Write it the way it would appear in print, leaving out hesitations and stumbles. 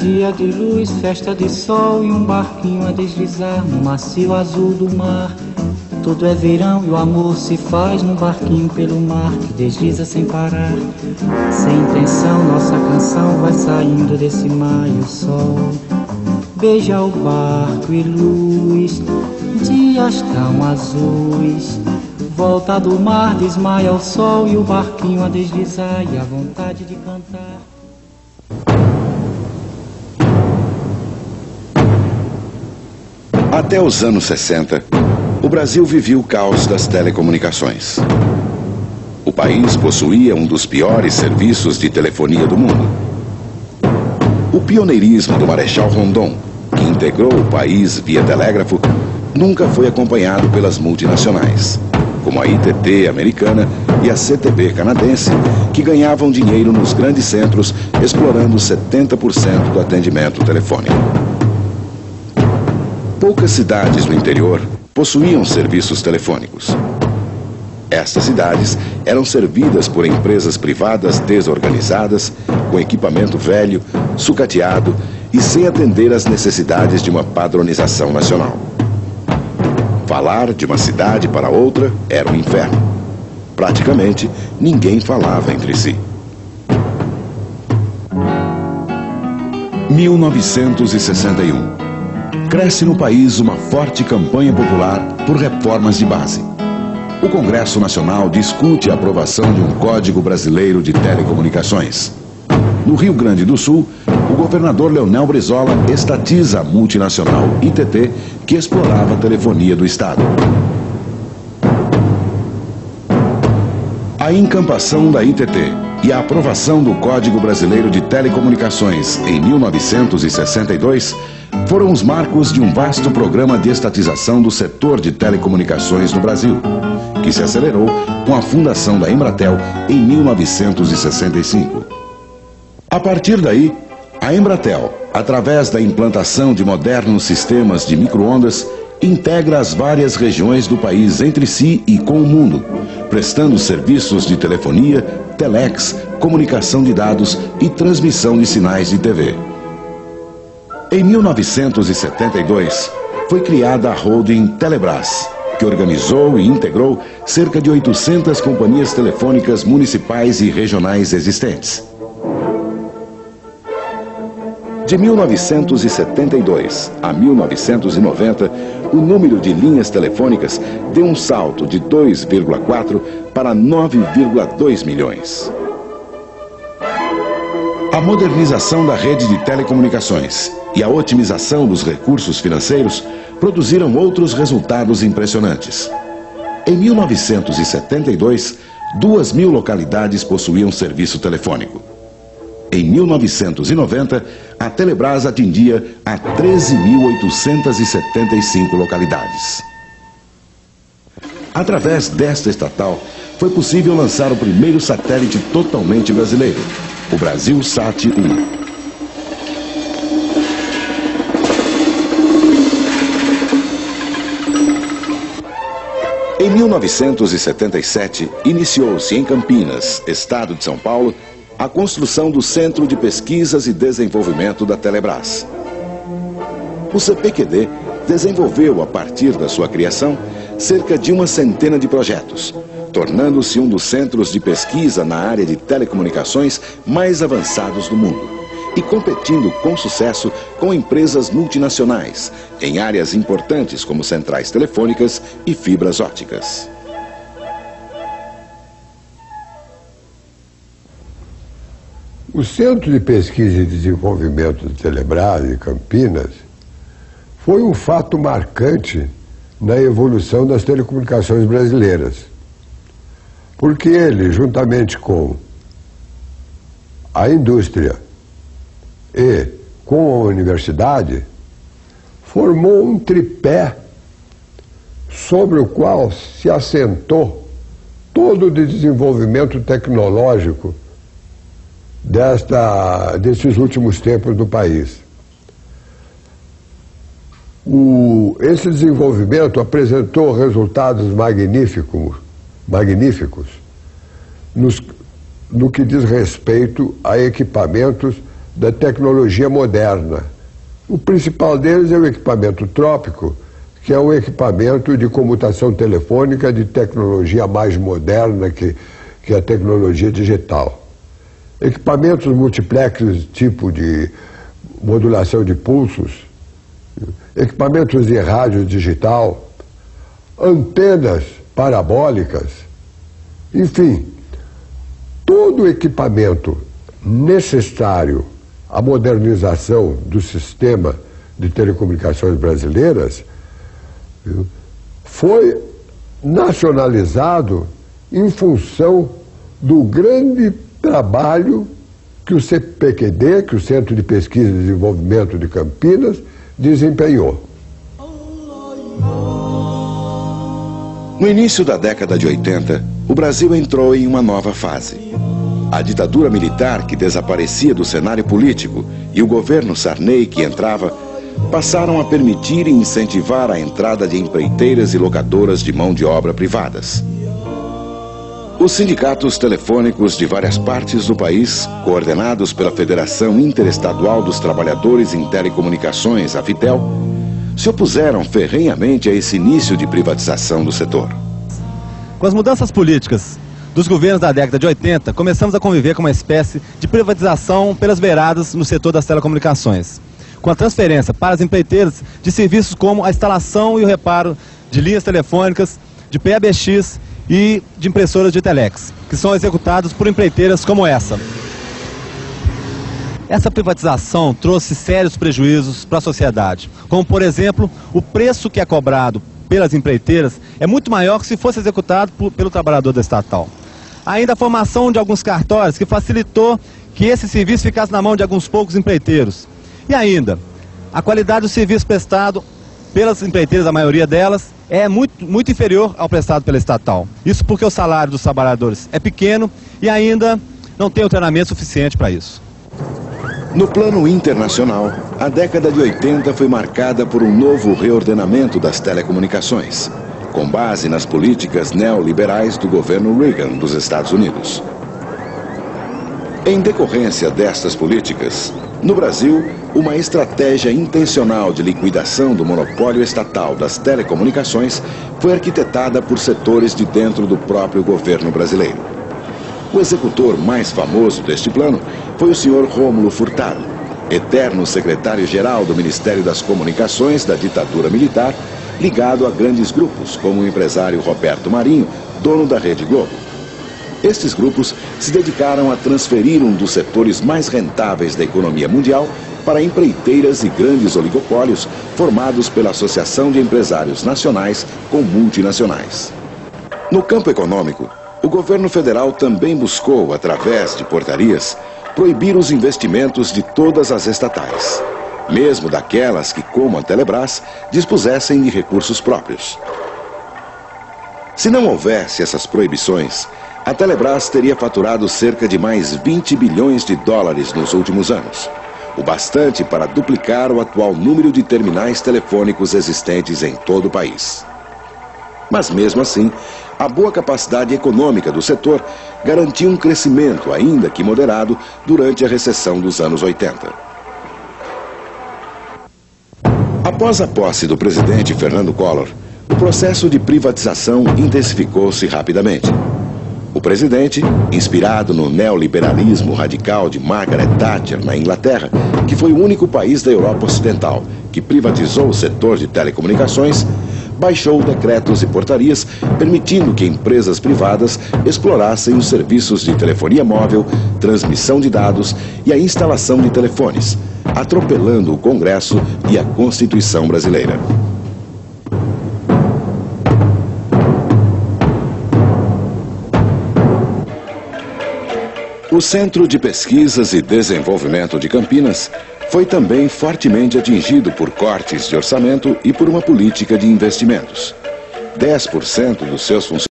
Dia de luz, festa de sol e um barquinho a deslizar no macio azul do mar. Tudo é verão e o amor se faz num barquinho pelo mar que desliza sem parar. Sem intenção, nossa canção vai saindo desse mar e o sol beija o barco e luz, dias tão azuis. Volta do mar, desmaia o sol e o barquinho a deslizar e a vontade de cantar. Até os anos 60, o Brasil vivia o caos das telecomunicações. O país possuía um dos piores serviços de telefonia do mundo. O pioneirismo do Marechal Rondon, que integrou o país via telégrafo, nunca foi acompanhado pelas multinacionais, como a ITT americana e a CTB canadense, que ganhavam dinheiro nos grandes centros, explorando 70% do atendimento telefônico. Poucas cidades no interior possuíam serviços telefônicos. Estas cidades eram servidas por empresas privadas desorganizadas, com equipamento velho, sucateado e sem atender às necessidades de uma padronização nacional. Falar de uma cidade para outra era um inferno. Praticamente ninguém falava entre si. 1961. Cresce no país uma forte campanha popular por reformas de base. O Congresso Nacional discute a aprovação de um Código Brasileiro de Telecomunicações. No Rio Grande do Sul, o governador Leonel Brizola estatiza a multinacional ITT, que explorava a telefonia do Estado. A encampação da ITT e a aprovação do Código Brasileiro de Telecomunicações em 1962 foram os marcos de um vasto programa de estatização do setor de telecomunicações no Brasil, que se acelerou com a fundação da Embratel em 1965. A partir daí, a Embratel, através da implantação de modernos sistemas de micro-ondas, integra as várias regiões do país entre si e com o mundo, prestando serviços de telefonia, telex, comunicação de dados e transmissão de sinais de TV. Em 1972, foi criada a holding Telebrás, que organizou e integrou cerca de 800 companhias telefônicas municipais e regionais existentes. De 1972 a 1990, o número de linhas telefônicas deu um salto de 2,4 para 9,2 milhões. A modernização da rede de telecomunicações e a otimização dos recursos financeiros produziram outros resultados impressionantes. Em 1972, 2.000 localidades possuíam serviço telefônico. Em 1990, a Telebrás atingia a 13.875 localidades. Através desta estatal, foi possível lançar o primeiro satélite totalmente brasileiro, o BrasilSat-1. Em 1977, iniciou-se em Campinas, estado de São Paulo, a construção do Centro de Pesquisas e Desenvolvimento da Telebrás. O CPQD desenvolveu, a partir da sua criação, cerca de 100 de projetos, tornando-se um dos centros de pesquisa na área de telecomunicações mais avançados do mundo e competindo com sucesso com empresas multinacionais em áreas importantes como centrais telefônicas e fibras ópticas. O Centro de Pesquisa e Desenvolvimento de Telebrás, em Campinas, foi um fato marcante na evolução das telecomunicações brasileiras, porque ele, juntamente com a indústria e com a universidade, formou um tripé sobre o qual se assentou todo o desenvolvimento tecnológico desses últimos tempos do país. Esse desenvolvimento apresentou resultados magníficos no que diz respeito a equipamentos da tecnologia moderna. O principal deles é o equipamento trópico, que é um equipamento de comutação telefônica de tecnologia mais moderna que a tecnologia digital. Equipamentos multiplexos, tipo de modulação de pulsos, equipamentos de rádio digital, antenas parabólicas, enfim, todo o equipamento necessário à modernização do sistema de telecomunicações brasileiras foi nacionalizado em função do grande trabalho que o CPQD, que o Centro de Pesquisa e Desenvolvimento de Campinas, desempenhou. No início da década de 80, o Brasil entrou em uma nova fase. A ditadura militar, que desaparecia do cenário político, e o governo Sarney, que entrava, passaram a permitir e incentivar a entrada de empreiteiras e locadoras de mão de obra privadas. Os sindicatos telefônicos de várias partes do país, coordenados pela Federação Interestadual dos Trabalhadores em Telecomunicações, a FITEL, se opuseram ferrenhamente a esse início de privatização do setor. Com as mudanças políticas dos governos da década de 80, começamos a conviver com uma espécie de privatização pelas beiradas no setor das telecomunicações, com a transferência para as empreiteiras de serviços como a instalação e o reparo de linhas telefônicas, de PBX e de impressoras de telex, que são executados por empreiteiras como essa. Essa privatização trouxe sérios prejuízos para a sociedade, como, por exemplo, o preço que é cobrado pelas empreiteiras é muito maior que se fosse executado pelo trabalhador da estatal. Ainda a formação de alguns cartórios que facilitou que esse serviço ficasse na mão de alguns poucos empreiteiros. E ainda, a qualidade do serviço prestado pelas empreiteiras, a maioria delas, é muito inferior ao prestado pela estatal. Isso porque o salário dos trabalhadores é pequeno e ainda não tem o treinamento suficiente para isso. No plano internacional, a década de 80 foi marcada por um novo reordenamento das telecomunicações, com base nas políticas neoliberais do governo Reagan dos Estados Unidos. Em decorrência destas políticas, no Brasil, uma estratégia intencional de liquidação do monopólio estatal das telecomunicações foi arquitetada por setores de dentro do próprio governo brasileiro. O executor mais famoso deste plano foi o senhor Rômulo Furtado, eterno secretário-geral do Ministério das Comunicações da ditadura militar, ligado a grandes grupos, como o empresário Roberto Marinho, dono da Rede Globo. Estes grupos se dedicaram a transferir um dos setores mais rentáveis da economia mundial para empreiteiras e grandes oligopólios formados pela Associação de Empresários Nacionais com multinacionais. No campo econômico, o governo federal também buscou, através de portarias, proibir os investimentos de todas as estatais, mesmo daquelas que, como a Telebrás, dispusessem de recursos próprios. Se não houvesse essas proibições, a Telebrás teria faturado cerca de mais 20 bilhões de dólares nos últimos anos, o bastante para duplicar o atual número de terminais telefônicos existentes em todo o país. Mas mesmo assim, a boa capacidade econômica do setor garantiu um crescimento, ainda que moderado, durante a recessão dos anos 80. Após a posse do presidente Fernando Collor, o processo de privatização intensificou-se rapidamente. O presidente, inspirado no neoliberalismo radical de Margaret Thatcher na Inglaterra, que foi o único país da Europa Ocidental que privatizou o setor de telecomunicações, baixou decretos e portarias permitindo que empresas privadas explorassem os serviços de telefonia móvel, transmissão de dados e a instalação de telefones, atropelando o Congresso e a Constituição brasileira. O Centro de Pesquisas e Desenvolvimento de Campinas foi também fortemente atingido por cortes de orçamento e por uma política de investimentos. 10% dos seus funcionários